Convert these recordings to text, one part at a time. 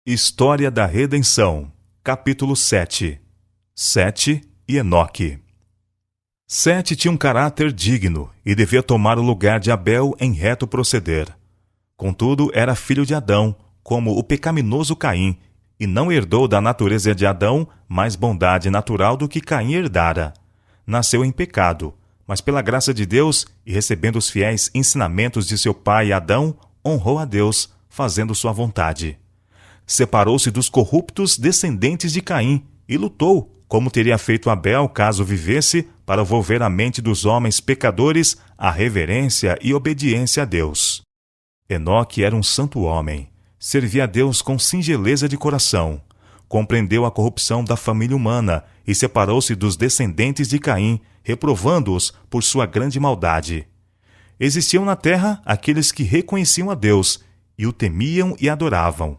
História da Redenção, capítulo 7. Sete e Enoque. Sete tinha um caráter digno e devia tomar o lugar de Abel em reto proceder. Contudo, era filho de Adão, como o pecaminoso Caim, e não herdou da natureza de Adão mais bondade natural do que Caim herdara. Nasceu em pecado, mas pela graça de Deus, e recebendo os fiéis ensinamentos de seu pai Adão, honrou a Deus, fazendo sua vontade. Separou-se dos corruptos descendentes de Caim e lutou, como teria feito Abel caso vivesse, para volver a mente dos homens pecadores à reverência e obediência a Deus. Enoque era um santo homem, servia a Deus com singeleza de coração, compreendeu a corrupção da família humana e separou-se dos descendentes de Caim, reprovando-os por sua grande maldade. Existiam na terra aqueles que reconheciam a Deus e o temiam e adoravam.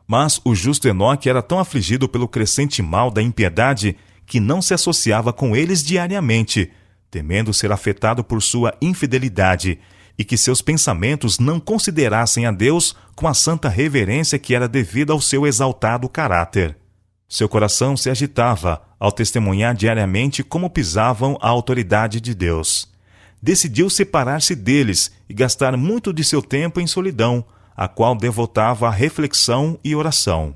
Mas o justo Enoque era tão afligido pelo crescente mal da impiedade que não se associava com eles diariamente, temendo ser afetado por sua infidelidade e que seus pensamentos não considerassem a Deus com a santa reverência que era devida ao seu exaltado caráter. Seu coração se agitava ao testemunhar diariamente como pisavam a autoridade de Deus. Decidiu separar-se deles e gastar muito de seu tempo em solidão, a qual devotava à reflexão e oração.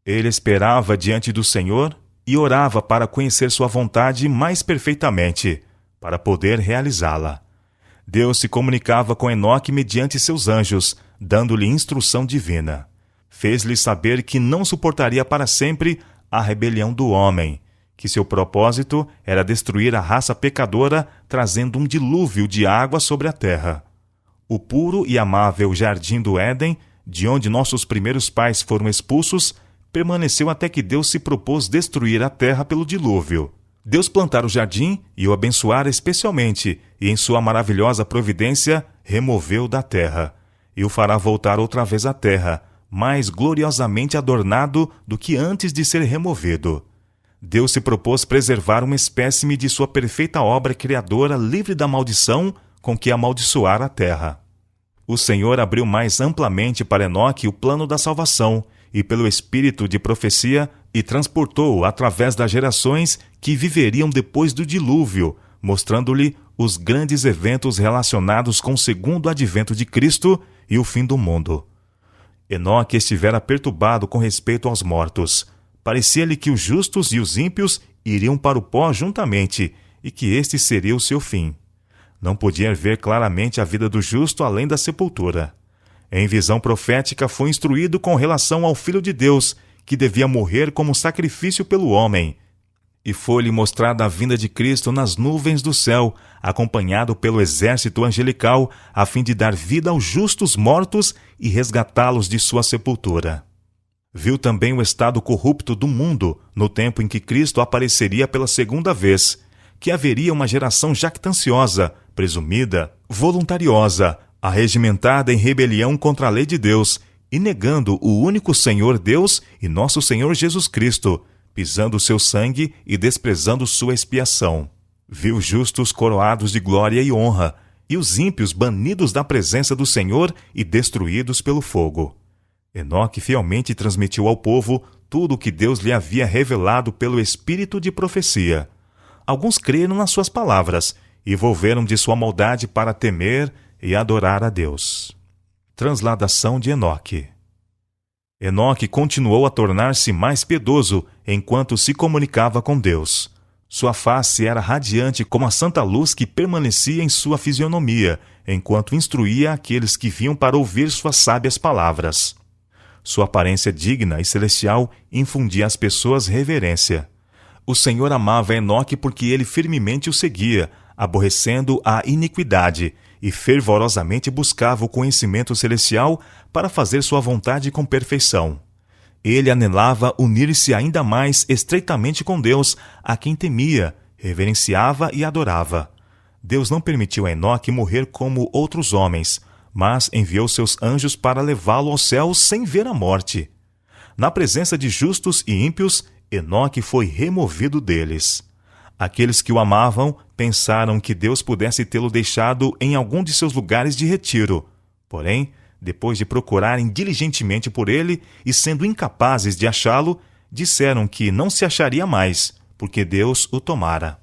Ele esperava diante do Senhor e orava para conhecer sua vontade mais perfeitamente, para poder realizá-la. Deus se comunicava com Enoque mediante seus anjos, dando-lhe instrução divina. Fez-lhe saber que não suportaria para sempre a rebelião do homem, que seu propósito era destruir a raça pecadora, trazendo um dilúvio de água sobre a terra. O puro e amável jardim do Éden, de onde nossos primeiros pais foram expulsos, permaneceu até que Deus se propôs destruir a terra pelo dilúvio. Deus plantara o jardim e o abençoara especialmente, e em sua maravilhosa providência removeu da terra, e o fará voltar outra vez à terra, mais gloriosamente adornado do que antes de ser removido. Deus se propôs preservar uma espécime de sua perfeita obra criadora livre da maldição com que amaldiçoar a terra. O Senhor abriu mais amplamente para Enoque o plano da salvação, e pelo espírito de profecia, e transportou-o através das gerações que viveriam depois do dilúvio, mostrando-lhe os grandes eventos relacionados com o segundo advento de Cristo e o fim do mundo. Enoque estivera perturbado com respeito aos mortos. Parecia-lhe que os justos e os ímpios iriam para o pó juntamente, e que este seria o seu fim. Não podia ver claramente a vida do justo além da sepultura. Em visão profética foi instruído com relação ao Filho de Deus, que devia morrer como sacrifício pelo homem. E foi-lhe mostrada a vinda de Cristo nas nuvens do céu, acompanhado pelo exército angelical, a fim de dar vida aos justos mortos e resgatá-los de sua sepultura. Viu também o estado corrupto do mundo, no tempo em que Cristo apareceria pela segunda vez, que haveria uma geração jactanciosa, presumida, voluntariosa, arregimentada em rebelião contra a lei de Deus, e negando o único Senhor Deus e nosso Senhor Jesus Cristo, pisando seu sangue e desprezando sua expiação. Viu justos coroados de glória e honra, e os ímpios banidos da presença do Senhor e destruídos pelo fogo. Enoque fielmente transmitiu ao povo tudo o que Deus lhe havia revelado pelo espírito de profecia. Alguns creram nas suas palavras e volveram de sua maldade para temer e adorar a Deus. Transladação de Enoque. Enoque continuou a tornar-se mais piedoso enquanto se comunicava com Deus. Sua face era radiante como a santa luz que permanecia em sua fisionomia, enquanto instruía aqueles que vinham para ouvir suas sábias palavras. Sua aparência digna e celestial infundia às pessoas reverência. O Senhor amava Enoque porque ele firmemente o seguia, aborrecendo a iniquidade, e fervorosamente buscava o conhecimento celestial para fazer sua vontade com perfeição. Ele anelava unir-se ainda mais estreitamente com Deus, a quem temia, reverenciava e adorava. Deus não permitiu a Enoque morrer como outros homens, mas enviou seus anjos para levá-lo ao céu sem ver a morte. Na presença de justos e ímpios, Enoque foi removido deles. Aqueles que o amavam pensaram que Deus pudesse tê-lo deixado em algum de seus lugares de retiro. Porém, depois de procurarem diligentemente por ele e sendo incapazes de achá-lo, disseram que não se acharia mais, porque Deus o tomara.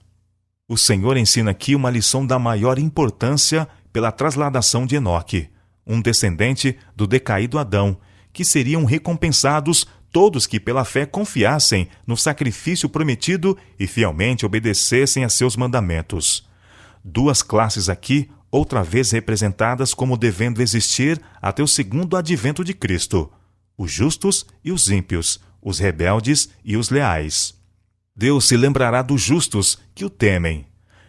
O Senhor ensina aqui uma lição da maior importância pela trasladação de Enoque, um descendente do decaído Adão, que seriam recompensados todos que pela fé confiassem no sacrifício prometido e fielmente obedecessem a seus mandamentos. Duas classes aqui, outra vez representadas como devendo existir até o segundo advento de Cristo: os justos e os ímpios, os rebeldes e os leais. Deus se lembrará dos justos que o temem.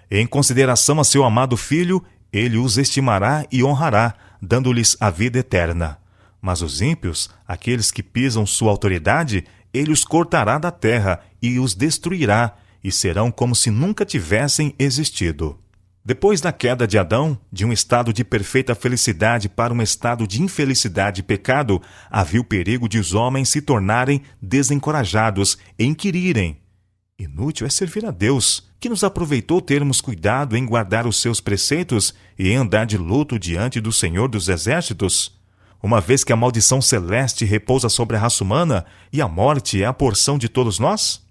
Em consideração a seu amado Filho, ele os estimará e honrará, dando-lhes a vida eterna. Mas os ímpios, aqueles que pisam sua autoridade, ele os cortará da terra e os destruirá, e serão como se nunca tivessem existido. Depois da queda de Adão, de um estado de perfeita felicidade para um estado de infelicidade e pecado, havia o perigo de os homens se tornarem desencorajados e inquirirem: inútil é servir a Deus, que nos aproveitou termos cuidado em guardar os seus preceitos e em andar de luto diante do Senhor dos Exércitos? Uma vez que a maldição celeste repousa sobre a raça humana e a morte é a porção de todos nós?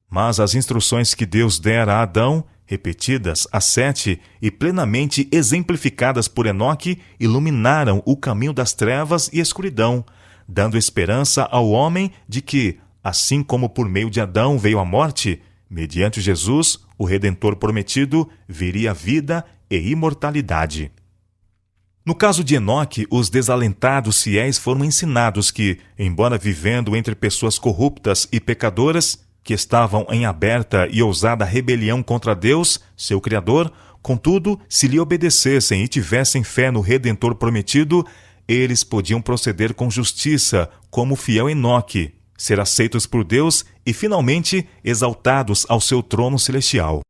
Mas as instruções que Deus dera a Adão, repetidas a Sete e plenamente exemplificadas por Enoque, iluminaram o caminho das trevas e escuridão, dando esperança ao homem de que, assim como por meio de Adão veio a morte, mediante Jesus, o Redentor prometido, viria a vida e imortalidade. No caso de Enoque, os desalentados fiéis foram ensinados que, embora vivendo entre pessoas corruptas e pecadoras, que estavam em aberta e ousada rebelião contra Deus, seu Criador, contudo, se lhe obedecessem e tivessem fé no Redentor prometido, eles podiam proceder com justiça, como o fiel Enoque, ser aceitos por Deus e, finalmente, exaltados ao seu trono celestial.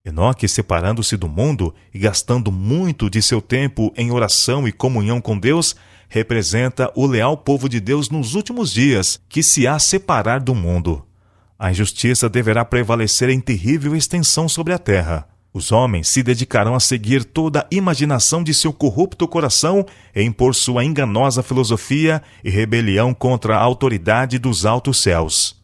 Enoque, separando-se do mundo e gastando muito de seu tempo em oração e comunhão com Deus, representa o leal povo de Deus nos últimos dias, que se há separar do mundo. A injustiça deverá prevalecer em terrível extensão sobre a terra. Os homens se dedicarão a seguir toda a imaginação de seu corrupto coração e impor sua enganosa filosofia e rebelião contra a autoridade dos altos céus.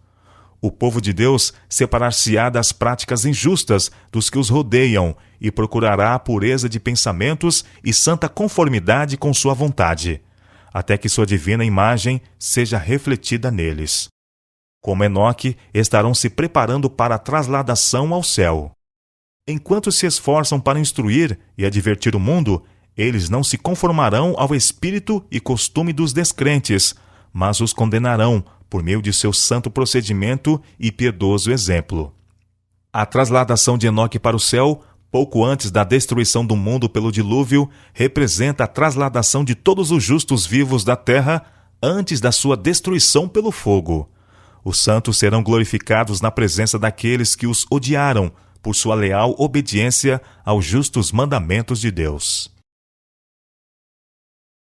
O povo de Deus separar-se-á das práticas injustas dos que os rodeiam e procurará a pureza de pensamentos e santa conformidade com sua vontade, até que sua divina imagem seja refletida neles. Como Enoque, estarão se preparando para a trasladação ao céu. Enquanto se esforçam para instruir e advertir o mundo, eles não se conformarão ao espírito e costume dos descrentes, mas os condenarão por meio de seu santo procedimento e piedoso exemplo. A trasladação de Enoque para o céu, pouco antes da destruição do mundo pelo dilúvio, representa a trasladação de todos os justos vivos da terra antes da sua destruição pelo fogo. Os santos serão glorificados na presença daqueles que os odiaram por sua leal obediência aos justos mandamentos de Deus.